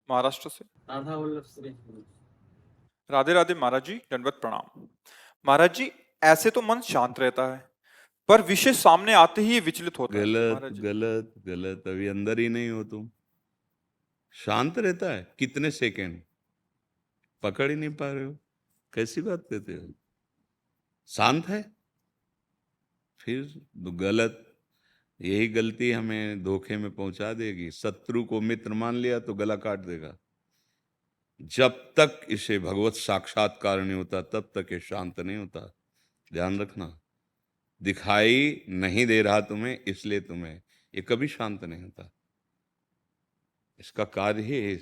महाराष्ट्र से। राधा वल्लभ श्री। राधे राधे महाराज जी, दंडवत प्रणाम। महाराज जी, ऐसे तो मन शांत रहता है, पर विषय सामने आते ही ये विचलित होता है गलत महाराज जी। गलत गलत, अभी अंदर ही नहीं हो तुम। शांत रहता है कितने सेकंड, पकड़ ही नहीं पा रहे हो, कैसी बात कहते हो? शांत है फिर गलत। यही गलती हमें धोखे में पहुंचा देगी। शत्रु को मित्र मान लिया तो गला काट देगा। जब तक इसे भगवत साक्षात्कार नहीं होता तब तक ये शांत नहीं होता। ध्यान रखना, दिखाई नहीं दे रहा तुम्हें इसलिए तुम्हें ये कभी शांत नहीं होता। इसका कार्य ही,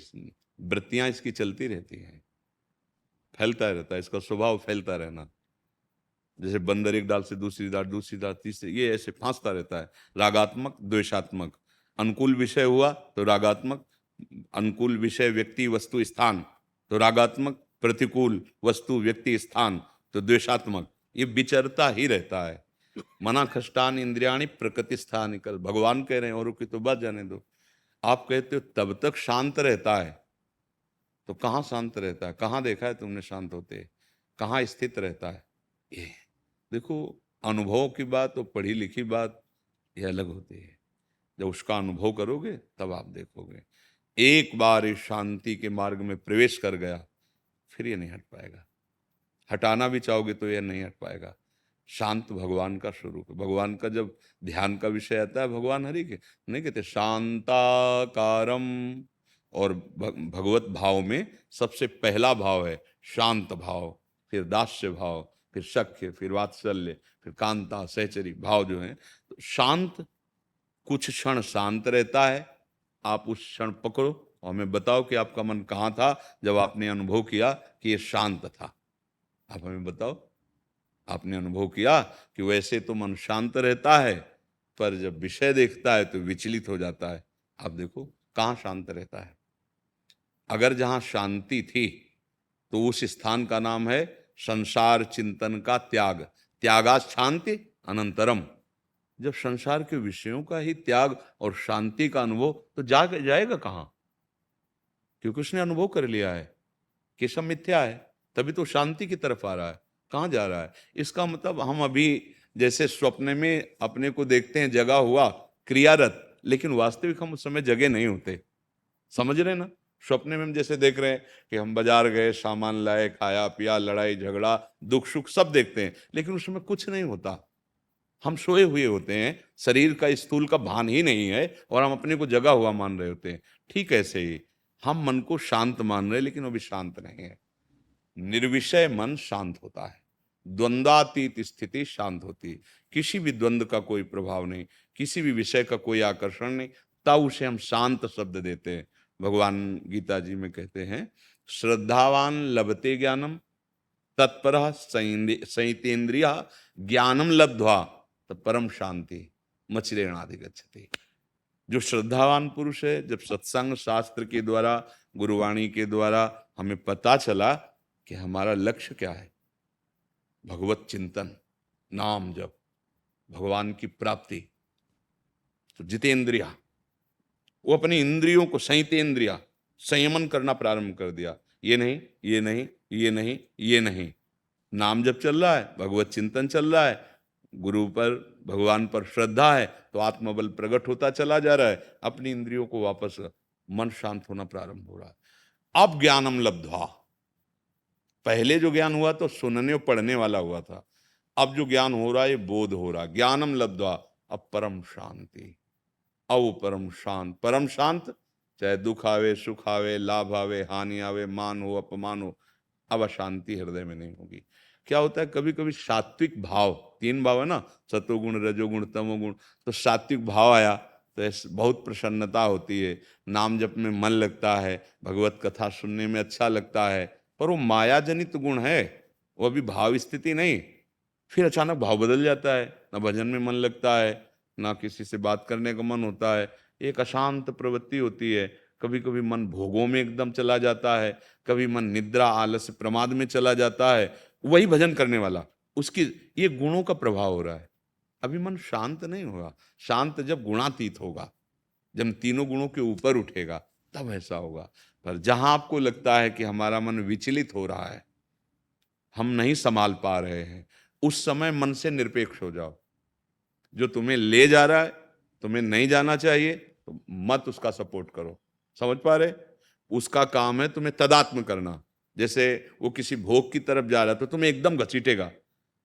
वृत्तियां इसकी चलती रहती हैं, फैलता रहता है। इसका स्वभाव फैलता रहना। जैसे बंदर एक डाल से दूसरी डाल तीसरी, ये ऐसे फांसता रहता है। रागात्मक द्वेषात्मक। अनुकूल विषय हुआ तो रागात्मक, अनुकूल विषय व्यक्ति वस्तु स्थान तो रागात्मक, प्रतिकूल वस्तु व्यक्ति स्थान तो द्वेषात्मक। ये विचरता ही रहता है। मना खष्टान इंद्रियाणी प्रकृति स्थान। कल भगवान कह रहे हैं, औरों की तो बात जाने दो। आप कहते हो तब तक शांत रहता है, तो कहाँ शांत रहता है? कहाँ देखा है तुमने शांत होते? कहाँ स्थित रहता है? ये देखो, अनुभव की बात और पढ़ी लिखी बात ये अलग होती है। जब उसका अनुभव करोगे तब आप देखोगे। एक बार इस शांति के मार्ग में प्रवेश कर गया फिर ये नहीं हट पाएगा। हटाना भी चाहोगे तो ये नहीं हट पाएगा। शांत भगवान का स्वरूप है। भगवान का जब ध्यान का विषय आता है, भगवान हरि के नहीं कहते शांताकारम, और भगवत भाव में सबसे पहला भाव है शांत भाव, फिर दास्य भाव, फिर सख्य, फिर वात्सल्य, फिर कांता सहचरी भाव जो है। तो शांत, कुछ क्षण शांत रहता है। आप उस क्षण पकड़ो और हमें बताओ कि आपका मन कहाँ था जब आपने अनुभव किया कि ये शांत था। आप हमें बताओ, आपने अनुभव किया कि वैसे तो मन शांत रहता है, पर जब विषय देखता है तो विचलित हो जाता है। आप देखो कहाँ शांत रहता है। अगर जहां शांति थी तो उस स्थान का नाम है संसार चिंतन का त्याग। त्यागा शांति अनंतरम। जब संसार के विषयों का ही त्याग और शांति का अनुभव, तो जाएगा कहां? क्योंकि उसने अनुभव कर लिया है कि सब मिथ्या है, तभी तो शांति की तरफ आ रहा है। कहां जा रहा है? इसका मतलब हम अभी जैसे स्वप्न में अपने को देखते हैं जगा हुआ क्रियारत, लेकिन वास्तविक हम उस समय जगे नहीं होते। समझ रहे ना? स्वप्न में हम जैसे देख रहे हैं कि हम बाजार गए, सामान लाए, खाया पिया, लड़ाई झगड़ा, दुख सुख सब देखते हैं, लेकिन उसमें कुछ नहीं होता। हम सोए हुए होते हैं, शरीर का स्थूल का भान ही नहीं है और हम अपने को जगा हुआ मान रहे होते हैं। ठीक ऐसे ही हम मन को शांत मान रहे हैं, लेकिन अभी शांत नहीं है। निर्विषय मन शांत होता है। द्वंद्वातीत स्थिति शांत होती है। किसी भी द्वंद्व का कोई प्रभाव नहीं, किसी भी विषय का कोई आकर्षण नहीं, तब उसे हम शांत शब्द देते हैं। भगवान गीता जी में कहते हैं, श्रद्धावान लभते ज्ञानम तत्परः संयतेन्द्रिय ज्ञानम लब्ध्वा तत् परम शांति मचिरेणाधिगच्छति। जो श्रद्धावान पुरुष है, जब सत्संग शास्त्र के द्वारा, गुरुवाणी के द्वारा हमें पता चला कि हमारा लक्ष्य क्या है, भगवत चिंतन, नाम जप, भगवान की प्राप्ति, तो जितेंद्रिया, वो अपनी इंद्रियों को संयतेन्द्रिया, संयमन करना प्रारंभ कर दिया। ये नहीं, ये नहीं, ये नहीं, ये नहीं। नाम जप चल रहा है, भगवत चिंतन चल रहा है, गुरु पर, भगवान पर श्रद्धा है, तो आत्मबल प्रकट होता चला जा रहा है। अपनी इंद्रियों को वापस, मन शांत होना प्रारंभ हो रहा है। अब ज्ञानम लब्ध्वा। पहले जो ज्ञान हुआ तो सुनने और पढ़ने वाला हुआ था। अब जो ज्ञान हो रहा है, ये बोध हो रहा है। ज्ञानम लब्ध्वा, अब परम शांति। अब परम शांत, परम शांत, चाहे दुख आवे, सुख आवे, लाभ आवे, हानि आवे, मान हो, अपमान हो, अब अशांति हृदय में नहीं होगी। क्या होता है, कभी कभी सात्विक भाव, तीन भाव है ना, सतोगुण, रजोगुण, तमोगुण, तो सात्विक भाव आया तो ऐसे बहुत प्रसन्नता होती है, नाम जप में मन लगता है, भगवत कथा सुनने में अच्छा लगता है, पर वो माया जनित गुण है, वो अभी भाव स्थिति नहीं। फिर अचानक भाव बदल जाता है, ना भजन में मन लगता है, ना किसी से बात करने का मन होता है, एक अशांत प्रवृत्ति होती है। कभी कभी मन भोगों में एकदम चला जाता है, कभी मन निद्रा आलस्य प्रमाद में चला जाता है। वही भजन करने वाला, उसकी ये गुणों का प्रभाव हो रहा है। अभी मन शांत नहीं होगा। शांत जब गुणातीत होगा, जब तीनों गुणों के ऊपर उठेगा, तब ऐसा होगा। पर जहां आपको लगता है कि हमारा मन विचलित हो रहा है, हम नहीं संभाल पा रहे हैं, उस समय मन से निरपेक्ष हो जाओ। जो तुम्हें ले जा रहा है, तुम्हें नहीं जाना चाहिए, तो मत उसका सपोर्ट करो। समझ पा रहे? उसका काम है तुम्हें तदात्म करना। जैसे वो किसी भोग की तरफ जा रहा है तो तुम्हें एकदम घसीटेगा।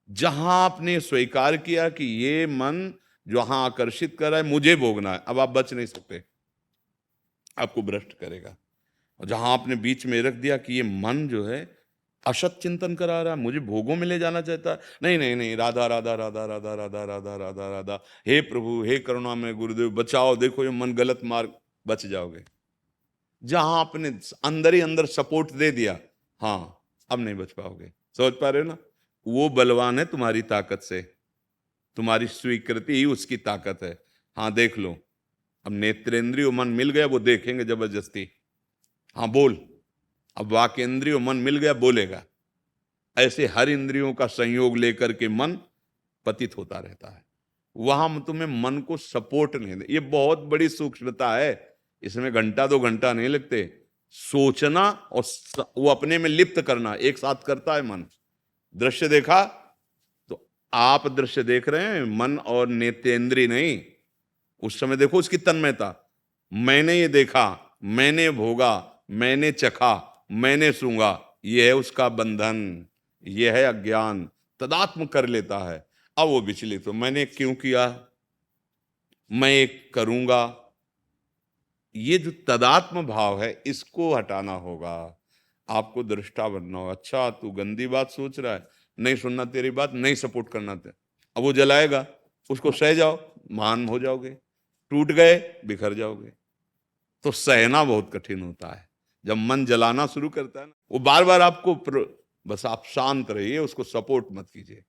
जहां आपने स्वीकार किया कि ये मन जहां आकर्षित कर रहा है, मुझे भोगना है, अब आप बच नहीं सकते, आपको भ्रष्ट करेगा। और जहां आपने बीच में रख दिया कि ये मन जो है असत चिंतन करा रहा है, मुझे भोगों में ले जाना चाहता है, नहीं नहीं नहीं, राधा राधा राधा राधा राधा राधा राधा राधा, हे प्रभु, हे करुणा में गुरुदेव बचाओ, देखो ये मन गलत मार्ग, बच जाओगे। जहां आपने अंदर ही अंदर सपोर्ट दे दिया, हाँ, अब नहीं बच पाओगे। समझ पा रहे हो ना? वो बलवान है तुम्हारी ताकत से, तुम्हारी स्वीकृति ही उसकी ताकत है। हाँ, देख लो। अब नेत्रेंद्रिय मन मिल गया, वो देखेंगे जबरदस्ती। हाँ बोल। अब वाकेंद्रिय मन मिल गया, बोलेगा। ऐसे हर इंद्रियों का संयोग लेकर के मन पतित होता रहता है। वहां तुम्हें मन को सपोर्ट नहीं दे। ये बहुत बड़ी सूक्ष्मता है, इसमें घंटा 2 घंटा नहीं लगते। सोचना और वो अपने में लिप्त करना एक साथ करता है मन। दृश्य देखा तो आप दृश्य देख रहे हैं, मन और नेत्रेंद्रिय नहीं। उस समय देखो उसकी तन्मयता। मैंने ये देखा, मैंने भोगा, मैंने चखा, मैंने सूंघा, यह है उसका बंधन, यह है अज्ञान। तदात्म कर लेता है। अब वो विचलित हो, मैंने क्यों किया, मैं एक करूंगा। ये जो तदात्म भाव है, इसको हटाना होगा। आपको दृष्टा बनना होगा। अच्छा, तू गंदी बात सोच रहा है, नहीं सुनना तेरी बात, नहीं सपोर्ट करना तेरा। अब वो जलाएगा, उसको सह जाओ, महान हो जाओगे। टूट गए, बिखर जाओगे। तो सहना बहुत कठिन होता है। जब मन जलाना शुरू करता है ना, वो बार बार आपको बस आप शांत रहिए, उसको सपोर्ट मत कीजिए,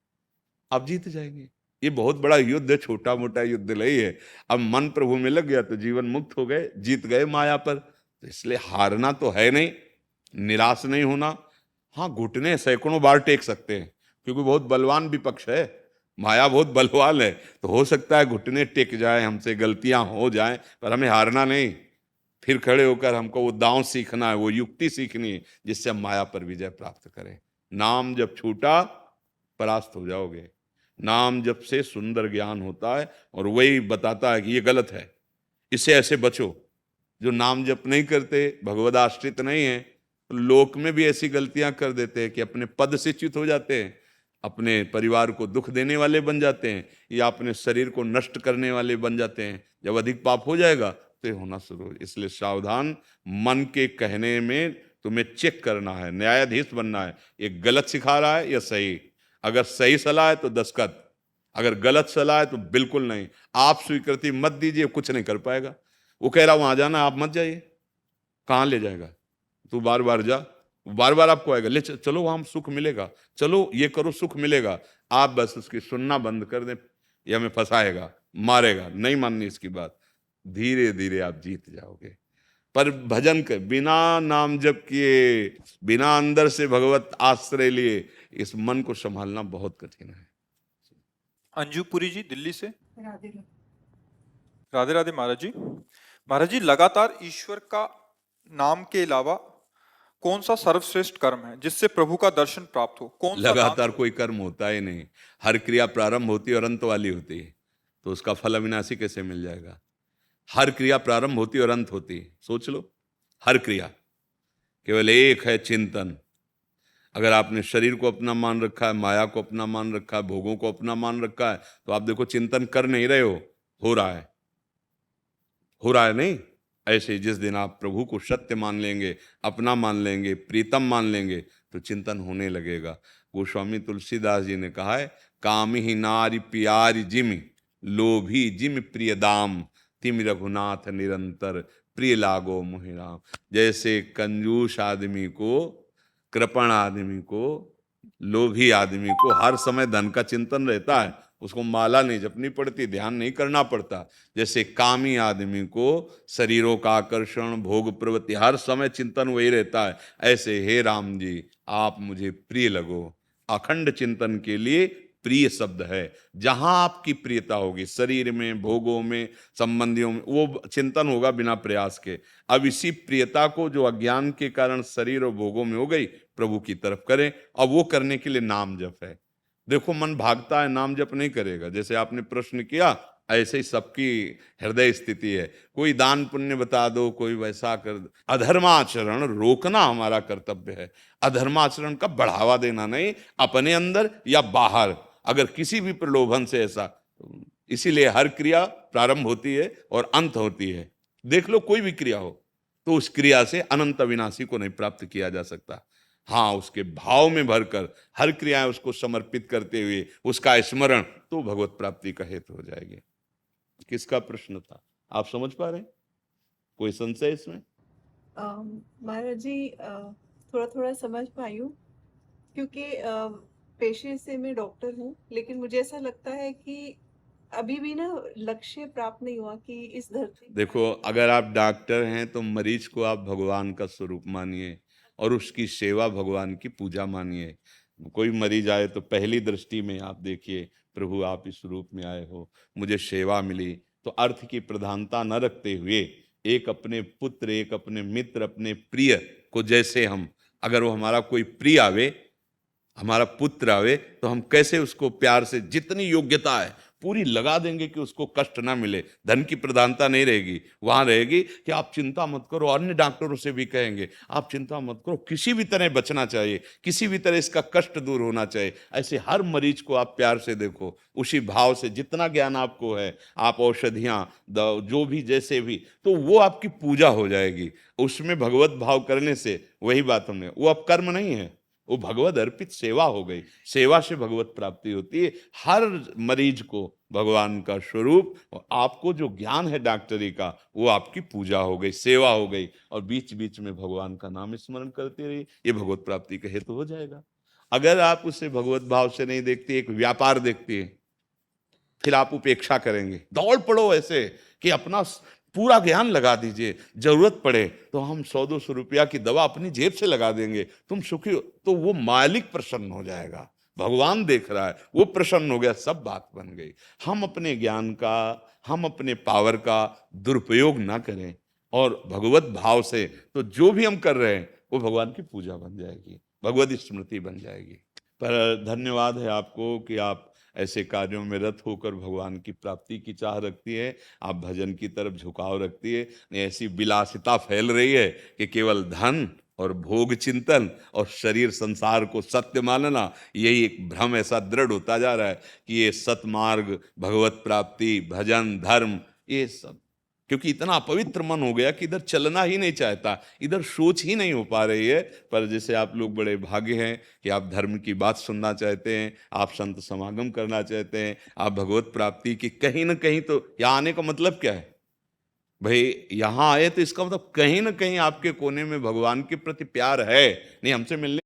आप जीत जाएंगे। ये बहुत बड़ा युद्ध है, छोटा मोटा युद्ध नहीं है। अब मन प्रभु में लग गया तो जीवन मुक्त हो गए, जीत गए माया पर। तो इसलिए हारना तो है नहीं, निराश नहीं होना। हाँ, घुटने सैकड़ों बार टेक सकते हैं, क्योंकि बहुत बलवान विपक्ष है, माया बहुत बलवान है। तो हो सकता है घुटने टेक जाए, हमसे गलतियां हो जाएं, पर हमें हारना नहीं। फिर खड़े होकर हमको वो दांव सीखना है, वो युक्ति सीखनी है, जिससे हम माया पर विजय प्राप्त करें। नाम जब छूटा, परास्त हो जाओगे। नाम जब से सुंदर ज्ञान होता है, और वही बताता है कि ये गलत है, इससे ऐसे बचो। जो नाम जप नहीं करते, भगवद आश्रित नहीं है, तो लोक में भी ऐसी गलतियां कर देते हैं कि अपने पद से च्युत हो जाते हैं, अपने परिवार को दुख देने वाले बन जाते हैं, या अपने शरीर को नष्ट करने वाले बन जाते हैं। जब अधिक पाप हो जाएगा तो ये होना शुरू हो। इसलिए सावधान। मन के कहने में तुम्हें चेक करना है, न्यायाधीश बनना है। ये गलत सिखा रहा है या सही। अगर सही सलाह है तो दस्तखत, अगर गलत सलाह है तो बिल्कुल नहीं। आप स्वीकृति मत दीजिए, कुछ नहीं कर पाएगा। वो कह रहा वहां जाना, आप मत जाइए, कहां ले जाएगा? तू बार बार जा, बार बार आपको आएगा, ले चलो वहां सुख मिलेगा, चलो ये करो सुख मिलेगा। आप बस उसकी सुनना बंद कर दें, ये हमें फंसाएगा, मारेगा, नहीं माननी इसकी बात। धीरे धीरे आप जीत जाओगे। पर भजन कर, बिना नाम जप किए, बिना अंदर से भगवत आश्रय लिए, इस मन को संभालना बहुत कठिन है। अंजुपुरी जी दिल्ली से। राधे राधे। राधे राधे महाराज जी। महाराज जी, लगातार ईश्वर का नाम के अलावा कौन सा सर्वश्रेष्ठ कर्म है जिससे प्रभु का दर्शन प्राप्त हो? कौन सा लगातार नाम? कोई कर्म होता ही नहीं। हर क्रिया प्रारंभ होती है और अंत वाली होती है, तो उसका फल अविनाशी कैसे मिल जाएगा? हर क्रिया प्रारंभ होती और अंत होती है, सोच लो। हर क्रिया, केवल एक है चिंतन। अगर आपने शरीर को अपना मान रखा है, माया को अपना मान रखा है, भोगों को अपना मान रखा है, तो आप देखो चिंतन कर नहीं रहे हो रहा है, हो रहा है नहीं। ऐसे जिस दिन आप प्रभु को सत्य मान लेंगे, अपना मान लेंगे, प्रीतम मान लेंगे, तो चिंतन होने लगेगा। गोस्वामी तुलसीदास जी ने कहा है, कामी ही नारी प्यारी जिमि, लोभी जिमि प्रिय दाम, तिम रघुनाथ निरंतर, प्रिय लागो मोहि राम। जैसे कंजूस आदमी को, कृपण आदमी को, लोभी आदमी को हर समय धन का चिंतन रहता है, उसको माला नहीं जपनी पड़ती, ध्यान नहीं करना पड़ता। जैसे कामी आदमी को शरीरों का आकर्षण, भोग प्रवृत्ति, हर समय चिंतन वही रहता है, ऐसे हे राम जी आप मुझे प्रिय लगो। अखंड चिंतन के लिए प्रिय शब्द है। जहां आपकी प्रियता होगी, शरीर में, भोगों में, संबंधियों में, वो चिंतन होगा बिना प्रयास के। अब इसी प्रियता को जो अज्ञान के कारण शरीर और भोगों में हो गई, प्रभु की तरफ करें। और वो करने के लिए नाम जप है। देखो, मन भागता है, नाम जप नहीं करेगा। जैसे आपने प्रश्न किया, ऐसे ही सबकी हृदय स्थिति है। कोई दान पुण्य बता दो, कोई वैसा कर दो। अधर्माचरण रोकना हमारा कर्तव्य है। अधर्माचरण का बढ़ावा देना नहीं, अपने अंदर या बाहर, अगर किसी भी प्रलोभन से ऐसा। इसीलिए हर क्रिया प्रारंभ होती है और अंत होती है। देख लो, कोई भी क्रिया हो तो उस क्रिया से अनंत अविनाशी को नहीं प्राप्त किया जा सकता। हाँ, उसके भाव में भरकर हर क्रियाएं उसको समर्पित करते हुए उसका स्मरण, तो भगवत प्राप्ति का हेतु हो जाएगी। किसका प्रश्न था, आप समझ पा रहे हैं? कोई संशय इसमें? महाराज जी, थोड़ा थोड़ा समझ पाई हूँ, क्योंकि पेशे से मैं डॉक्टर हूँ, लेकिन मुझे ऐसा लगता है कि अभी भी ना लक्ष्य प्राप्त नहीं हुआ कि इस धरती पर देखो, अगर आप डॉक्टर हैं तो मरीज को आप भगवान का स्वरूप मानिए और उसकी सेवा, भगवान की पूजा मानिए। कोई मरीज आए तो पहली दृष्टि में आप देखिए, प्रभु आप इस रूप में आए हो, मुझे सेवा मिली। तो अर्थ की प्रधानता न रखते हुए एक अपने पुत्र, एक अपने मित्र, अपने प्रिय को, जैसे हम, अगर वो हमारा कोई प्रिय आवे, हमारा पुत्र आवे, तो हम कैसे उसको प्यार से, जितनी योग्यता है पूरी लगा देंगे कि उसको कष्ट ना मिले। धन की प्रधानता नहीं रहेगी, वहां रहेगी कि आप चिंता मत करो। अन्य डॉक्टरों से भी कहेंगे आप चिंता मत करो, किसी भी तरह बचना चाहिए, किसी भी तरह इसका कष्ट दूर होना चाहिए। ऐसे हर मरीज को आप प्यार से देखो, उसी भाव से, जितना ज्ञान आपको है, आप औषधियाँ जो भी, जैसे भी, तो वो आपकी पूजा हो जाएगी। उसमें भगवत भाव करने से, वही बात हमने, वो अब कर्म नहीं है, वो भगवत अर्पित सेवा हो गई। सेवा से भगवत प्राप्ति होती है। हर मरीज को भगवान का स्वरूप, और आपको जो ज्ञान है डॉक्टरी का, वो आपकी पूजा हो गई, सेवा हो गई। और बीच बीच में भगवान का नाम स्मरण करते रहिए, ये भगवत प्राप्ति का हेतु हो जाएगा। अगर आप उसे भगवत भाव से नहीं देखते, एक व्यापार देखते हैं, फिर आप उपेक्षा करेंगे। दौड़ पड़ो ऐसे कि अपना पूरा ज्ञान लगा दीजिए, जरूरत पड़े तो हम 100-200 रुपया की दवा अपनी जेब से लगा देंगे, तुम सुखी हो। तो वो मालिक प्रसन्न हो जाएगा, भगवान देख रहा है, वो प्रसन्न हो गया, सब बात बन गई। हम अपने ज्ञान का, हम अपने पावर का दुरुपयोग ना करें और भगवत भाव से, तो जो भी हम कर रहे हैं वो भगवान की पूजा बन जाएगी, भगवत स्मृति बन जाएगी। पर धन्यवाद है आपको कि आप ऐसे कार्यों में रत होकर भगवान की प्राप्ति की चाह रखती है, आप भजन की तरफ झुकाव रखती है। ऐसी विलासिता फैल रही है कि केवल धन और भोग चिंतन और शरीर संसार को सत्य मानना, यही एक भ्रम ऐसा दृढ़ होता जा रहा है कि ये सतमार्ग, भगवत प्राप्ति, भजन, धर्म, ये सब, क्योंकि इतना अपवित्र मन हो गया कि इधर चलना ही नहीं चाहता, इधर सोच ही नहीं हो पा रही है। पर जैसे आप लोग बड़े भाग्य हैं कि आप धर्म की बात सुनना चाहते हैं, आप संत समागम करना चाहते हैं, आप भगवत प्राप्ति की कहीं ना कहीं, तो यहाँ आने का मतलब क्या है भाई? यहाँ आए तो इसका मतलब कहीं ना कहीं आपके कोने में भगवान के प्रति प्यार है। नहीं, हमसे मिलने